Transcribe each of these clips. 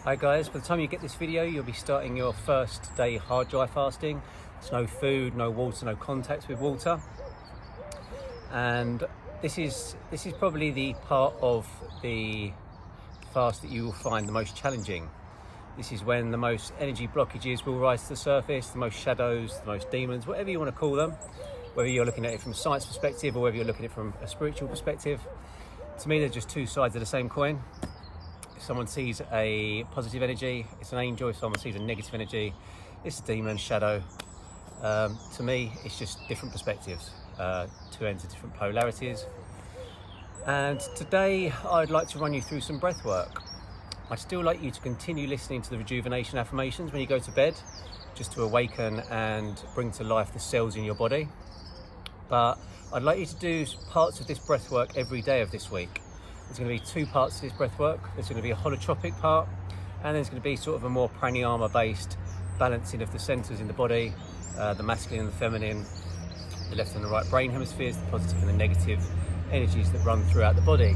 Hi guys, by the time you get this video you'll be starting your first day hard dry fasting. It's no food, no water, no contact with water. And this is probably the part of the fast that you will find the most challenging. This is when the most energy blockages will rise to the surface, the most shadows, the most demons, whatever you want to call them. Whether you're looking at it from a science perspective or whether you're looking at it from a spiritual perspective. To me, they're just two sides of the same coin. If someone sees a positive energy, it's an angel. If someone sees a negative energy, it's a demon, shadow. To me, it's just different perspectives, two ends of different polarities. And today, I'd like to run you through some breath work. I'd still like you to continue listening to the rejuvenation affirmations when you go to bed, just to awaken and bring to life the cells in your body. But I'd like you to do parts of this breath work every day of this week. There's going to be two parts to this breath work. There's going to be a holotropic part, and there's going to be sort of a more pranayama based balancing of the centers in the body, the masculine and the feminine, the left and the right brain hemispheres, the positive and the negative energies that run throughout the body,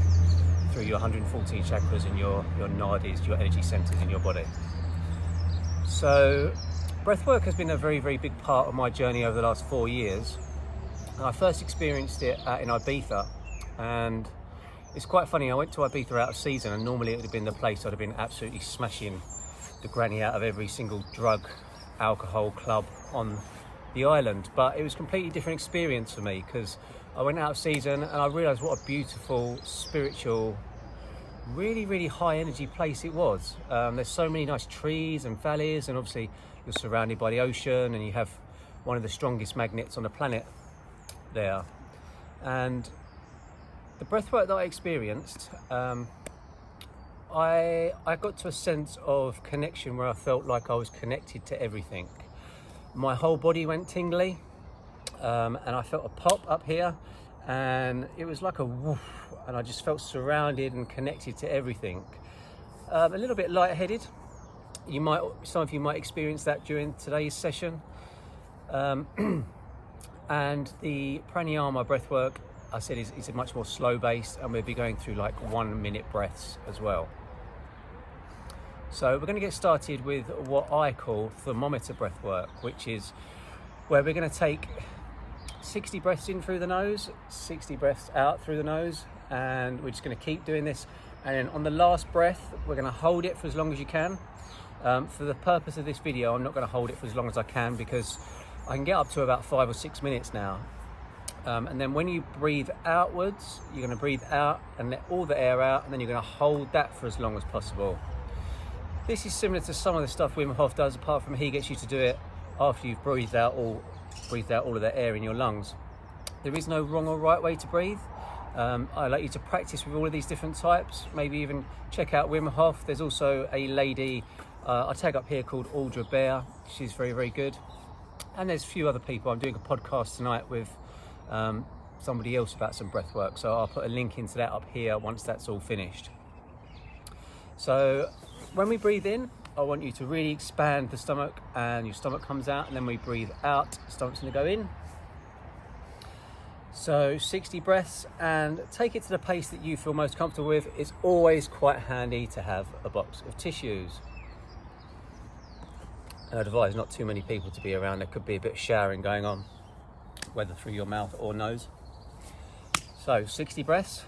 through your 114 chakras and your nadis, your energy centers in your body. So breath work has been a very, very big part of my journey over the last 4 years. I first experienced it in Ibiza, and it's quite funny. I went to Ibiza out of season, and normally it would have been the place I'd have been absolutely smashing the granny out of every single drug, alcohol club on the island. But it was a completely different experience for me, because I went out of season and I realised what a beautiful, spiritual, really, really high energy place it was. There's so many nice trees and valleys, and obviously you're surrounded by the ocean, and you have one of the strongest magnets on the planet there. And the breathwork that I experienced, I got to a sense of connection where I felt like I was connected to everything. My whole body went tingly, and I felt a pop up here, and it was like a woof, and I just felt surrounded and connected to everything. A little bit lightheaded. Some of you might experience that during today's session. And the pranayama breathwork, I said, is much more slow based, and we'll be going through like 1 minute breaths as well. So we're going to get started with what I call thermometer breathwork, which is where we're going to take 60 breaths in through the nose, 60 breaths out through the nose, and we're just going to keep doing this. And then on the last breath, we're going to hold it for as long as you can. For the purpose of this video, I'm not going to hold it for as long as I can, because I can get up to about 5 or 6 minutes now. And then when you breathe outwards, you're going to breathe out and let all the air out, and then you're going to hold that for as long as possible. This is similar to some of the stuff Wim Hof does, apart from he gets you to do it after you've breathed out all of the air in your lungs. There is no wrong or right way to breathe. I like you to practice with all of these different types, maybe even check out Wim Hof. There's also a lady I tag up here called Audra Bear. She's very, very good. And there's a few other people. I'm doing a podcast tonight with somebody else about some breath work, so I'll put a link into that up here once that's all finished. So when we breathe in, I want you to really expand the stomach, and your stomach comes out, and then we breathe out, the stomach's going to go in. So 60 breaths, and take it to the pace that you feel most comfortable with. It's always quite handy to have a box of tissues. And I'd advise not too many people to be around. There could be a bit of showering going on, whether through your mouth or nose. So 60 breaths.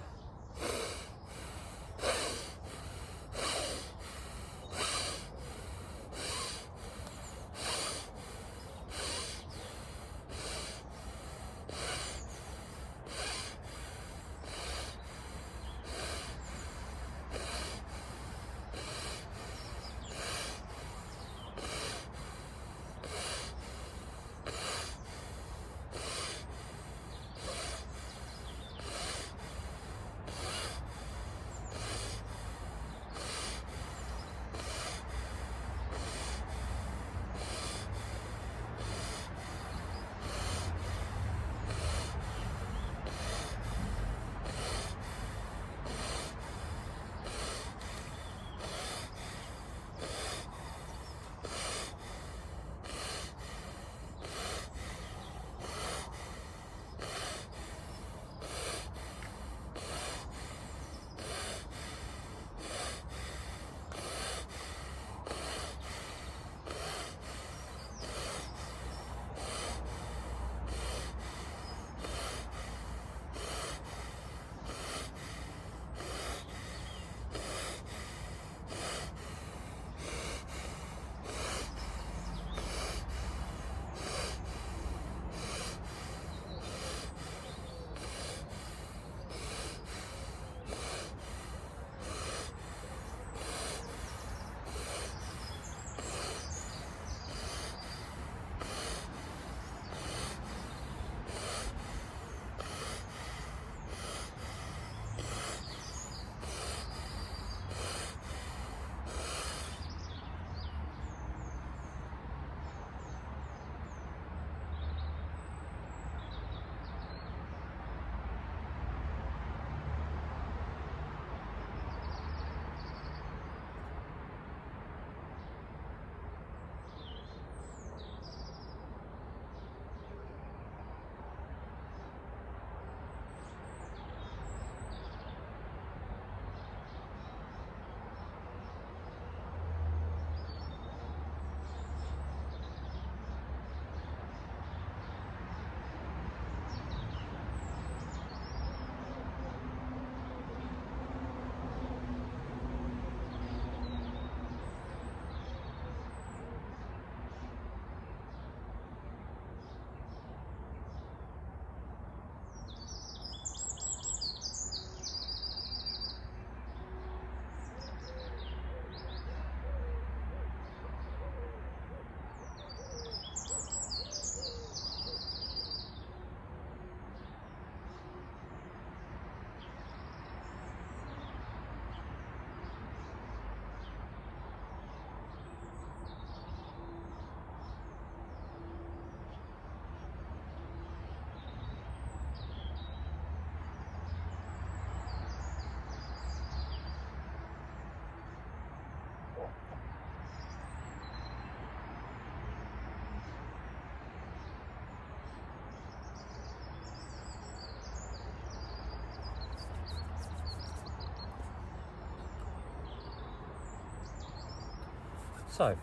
So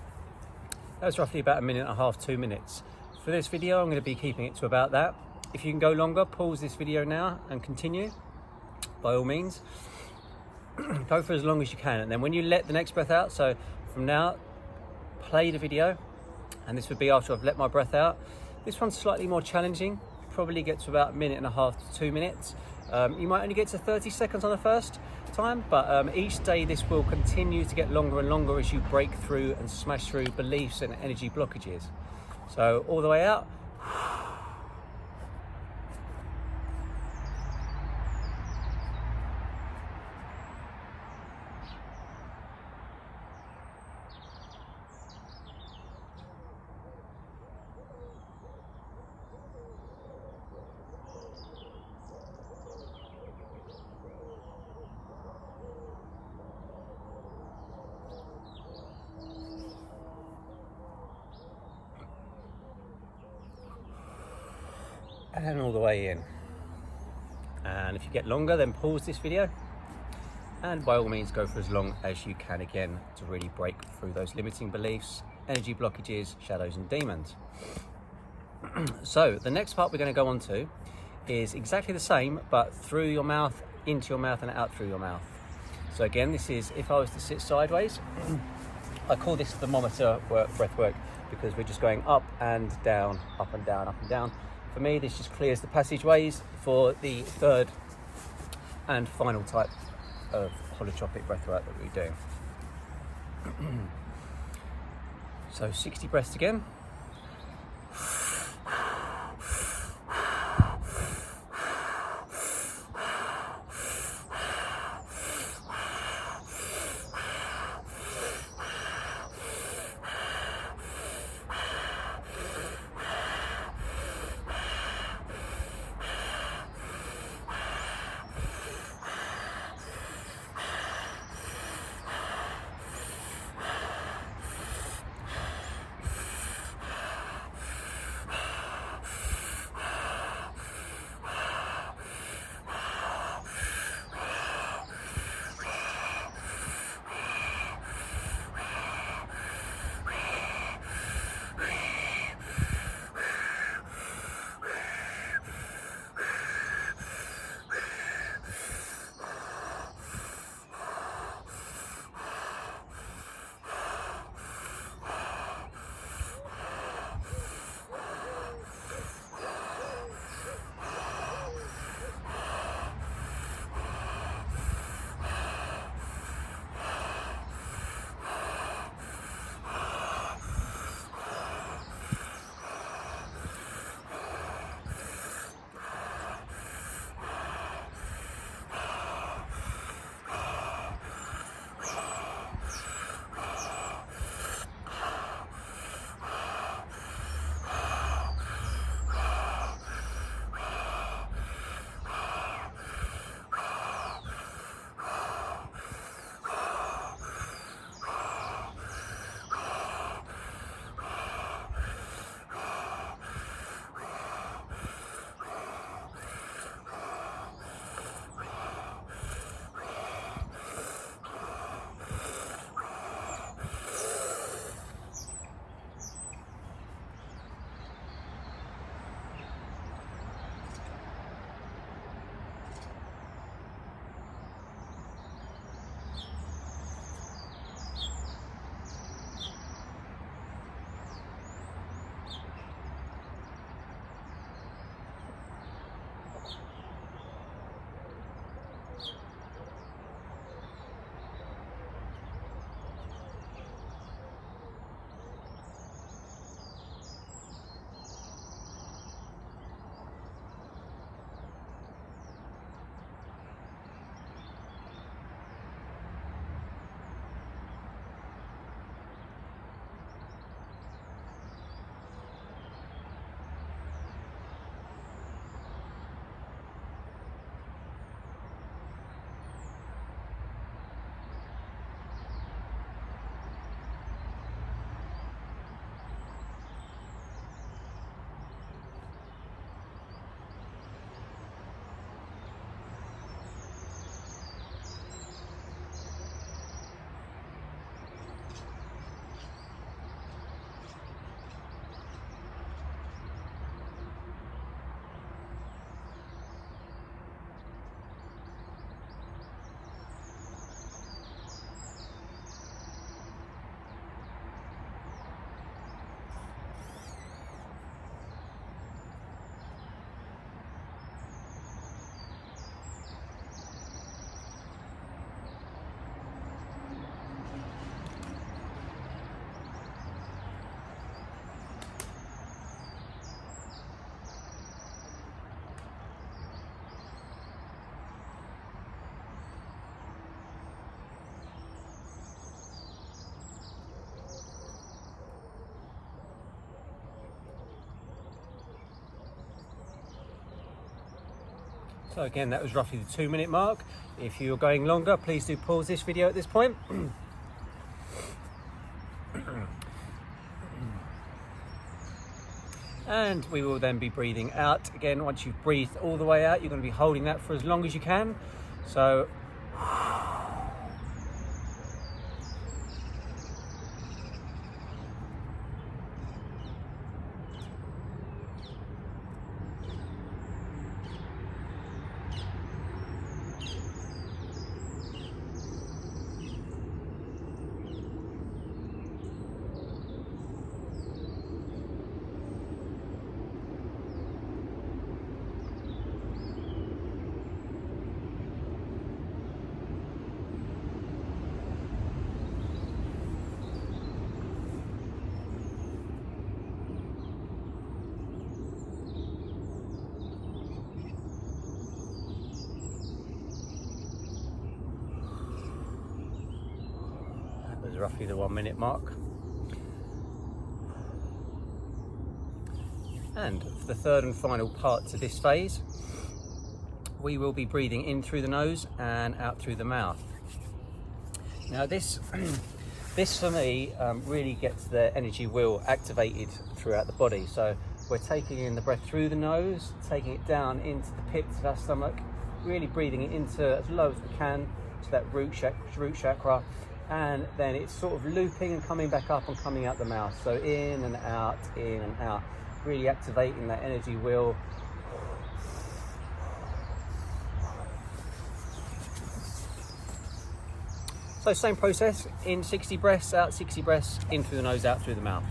that was roughly about 1.5 to 2 minutes. For this video, I'm going to be keeping it to about that. If you can go longer, pause this video now and continue, by all means. Go for as long as you can, and then when you let the next breath out, so from now, play the video, and this would be after I've let my breath out. This one's slightly more challenging, probably get to about 1.5 to 2 minutes. You might only get to 30 seconds on the first time, but each day this will continue to get longer and longer as you break through and smash through beliefs and energy blockages. So all the way out. And all the way in. And if you get longer, then pause this video, and by all means go for as long as you can again to really break through those limiting beliefs, energy blockages, shadows and demons. So the next part we're going to go on to is exactly the same, but through your mouth, into your mouth and out through your mouth. So again, this is if I was to sit sideways. I call this thermometer breath work because we're just going up and down, up and down, up and down. For me, this just clears the passageways for the third and final type of holotropic breathwork that we do. So 60 breaths again. So again, that was roughly the 2-minute mark. If you're going longer, please do pause this video at this point. And we will then be breathing out. Again, once you've breathed all the way out, you're going to be holding that for as long as you can. So roughly the 1-minute mark. And for the third and final part to this phase, we will be breathing in through the nose and out through the mouth. Now this for me really gets the energy wheel activated throughout the body. So we're taking in the breath through the nose, taking it down into the pits of our stomach, really breathing it into as low as we can to that root chakra. And then it's sort of looping and coming back up and coming out the mouth. So in and out, really activating that energy wheel. So same process, in 60 breaths, out 60 breaths, in through the nose, out through the mouth.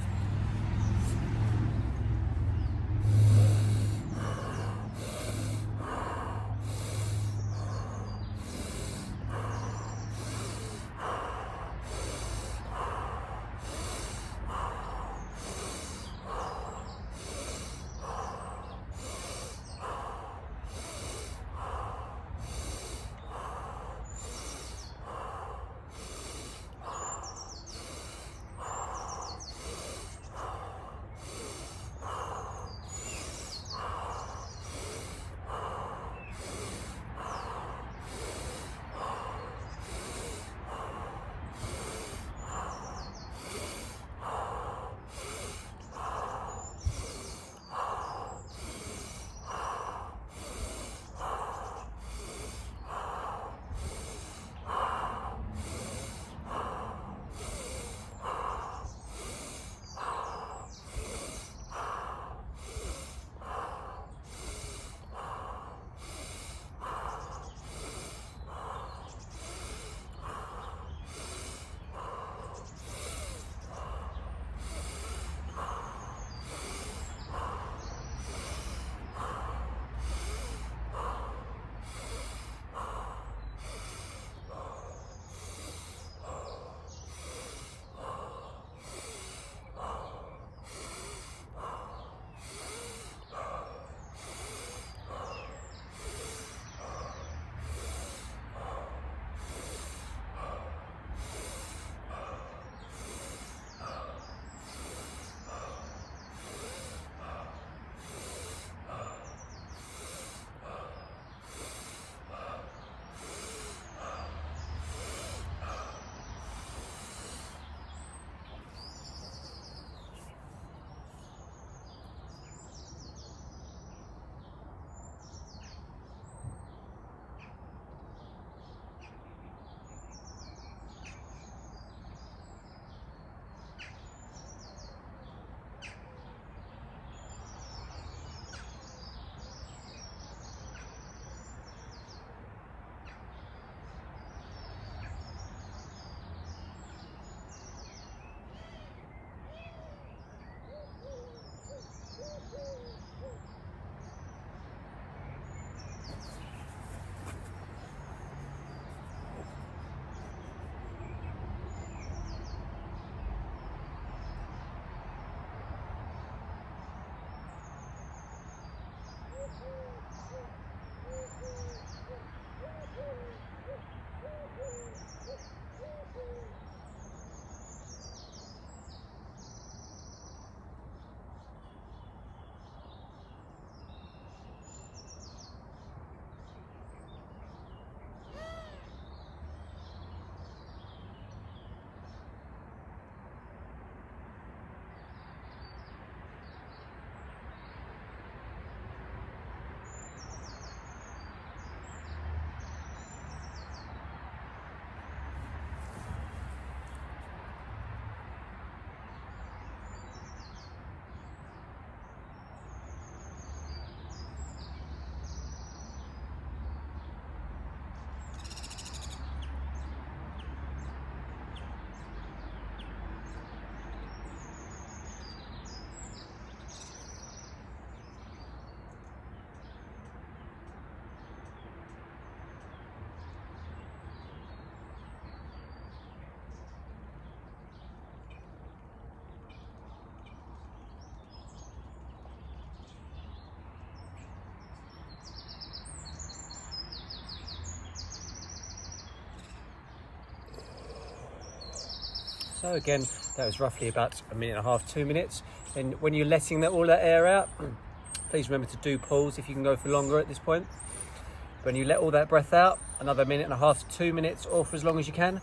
So again, that was roughly about 1.5 to 2 minutes. And when you're letting all that air out, please remember to do pause if you can go for longer at this point. When you let all that breath out, another 1.5 to 2 minutes, or for as long as you can.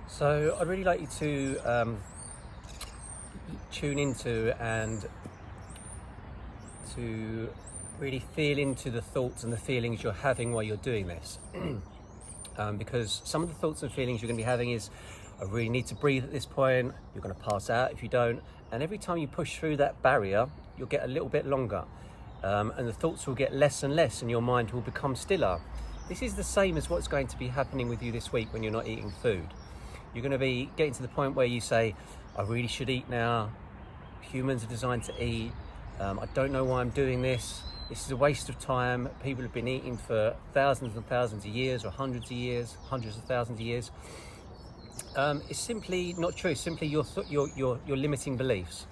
So I'd really like you to tune into and to really feel into the thoughts and the feelings you're having while you're doing this. Because some of the thoughts and feelings you're going to be having is, I really need to breathe at this point, you're going to pass out if you don't, and every time you push through that barrier, you'll get a little bit longer, and the thoughts will get less and less and your mind will become stiller. This is the same as what's going to be happening with you this week when you're not eating food. You're going to be getting to the point where you say, I really should eat now, humans are designed to eat, I don't know why I'm doing this is a waste of time, people have been eating for thousands and thousands of years, or hundreds of years, hundreds of thousands of years. It's simply not true, it's simply your limiting beliefs.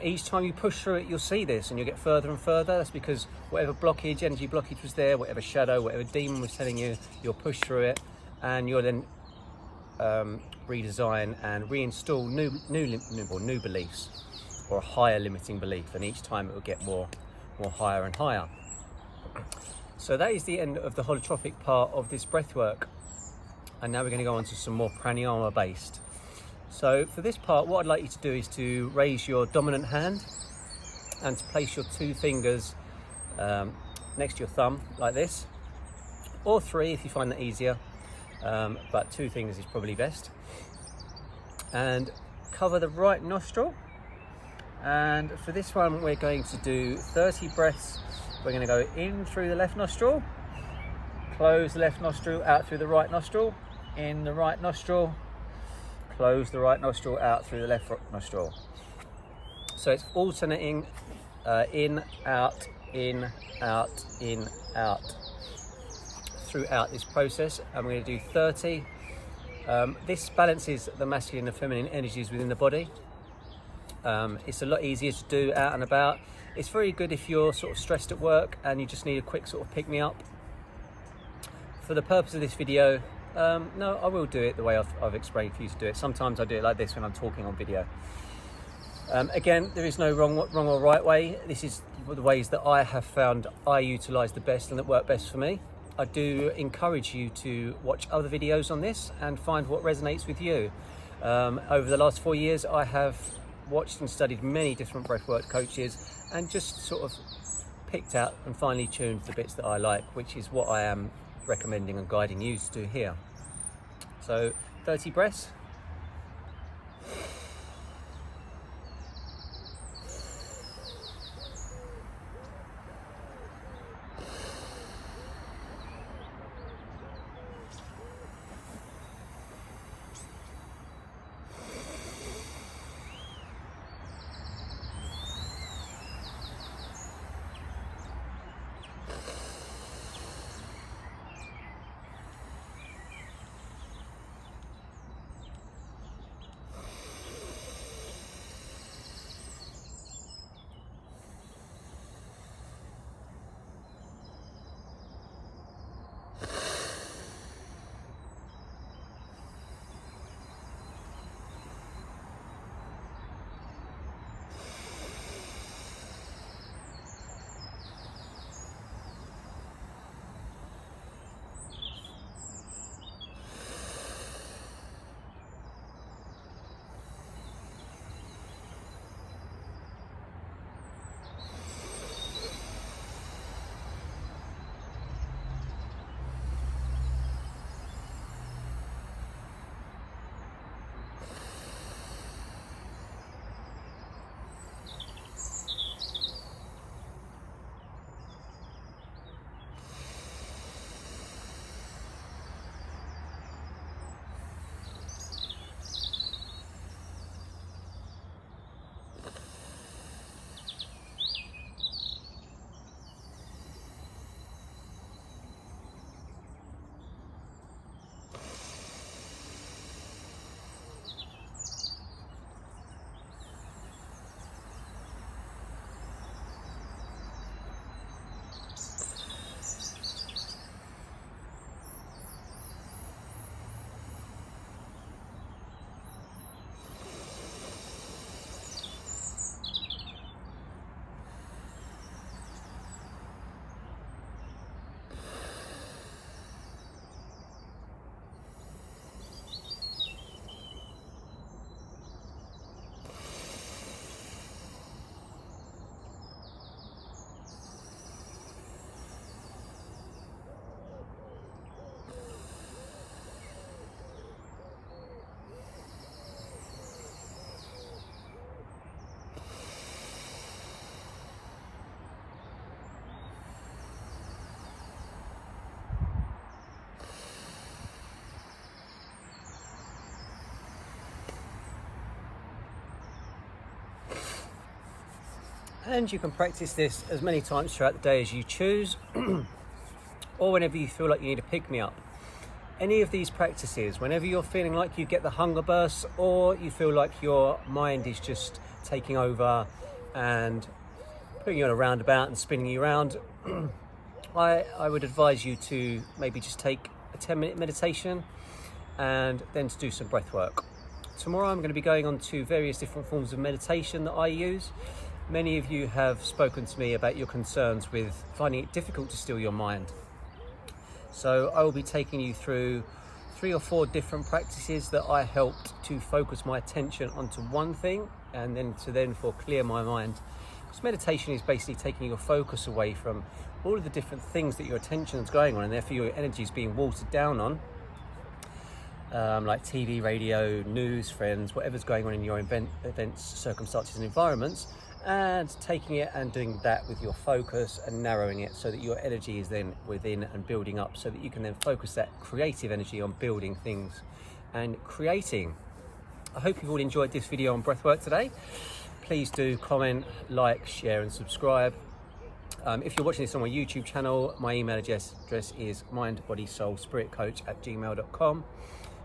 Each time you push through it, you'll see this and you'll get further and further. That's because whatever blockage, energy blockage was there, whatever shadow, whatever demon was telling you, you'll push through it, and you'll then redesign and reinstall new beliefs, or a higher limiting belief, and each time it will get more higher and higher. So that is the end of the holotropic part of this breath work, and now we're going to go on to some more pranayama based. So for this part, what I'd like you to do is to raise your dominant hand and to place your 2 fingers next to your thumb like this, or 3 if you find that easier, but 2 fingers is probably best. And cover the right nostril, and for this one we're going to do 30 breaths. We're going to go in through the left nostril, close the left nostril, out through the right nostril, in the right nostril, close the right nostril, out through the left nostril. So it's alternating in, out, in, out, in, out throughout this process, and we're going to do 30. This balances the masculine and feminine energies within the body. It's a lot easier to do out and about. It's very good if you're sort of stressed at work and you just need a quick sort of pick-me-up. For the purpose of this video, no, I will do it the way I've explained for you to do it. Sometimes I do it like this when I'm talking on video. Again, there is no wrong or right way. This is the ways that I have found I utilise the best and that work best for me. I do encourage you to watch other videos on this and find what resonates with you. Over the last 4 years, I have watched and studied many different breathwork coaches and just sort of picked out and finely tuned the bits that I like, which is what I am recommending and guiding you to do here. So 30 breaths. And you can practice this as many times throughout the day as you choose, or whenever you feel like you need a pick-me-up. Any of these practices, whenever you're feeling like you get the hunger bursts, or you feel like your mind is just taking over and putting you on a roundabout and spinning you around, I would advise you to maybe just take a 10-minute meditation and then to do some breath work. Tomorrow I'm going to be going on to various different forms of meditation that I use. Many of you have spoken to me about your concerns with finding it difficult to still your mind. So I will be taking you through 3 or 4 different practices that I helped to focus my attention onto one thing and then to clear my mind. Because meditation is basically taking your focus away from all of the different things that your attention is going on, and therefore your energy is being watered down on, like TV, radio, news, friends, whatever's going on in your events, circumstances and environments, and taking it and doing that with your focus and narrowing it so that your energy is then within and building up, so that you can then focus that creative energy on building things and creating. I hope you've all enjoyed this video on breathwork today. Please do comment, like, share and subscribe. If you're watching this on my YouTube channel, my email address is mindbodysoulspiritcoach@gmail.com.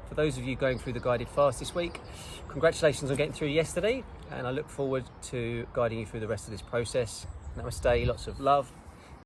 For those of you going through the guided fast this week, congratulations on getting through yesterday, and I look forward to guiding you through the rest of this process. Namaste, lots of love.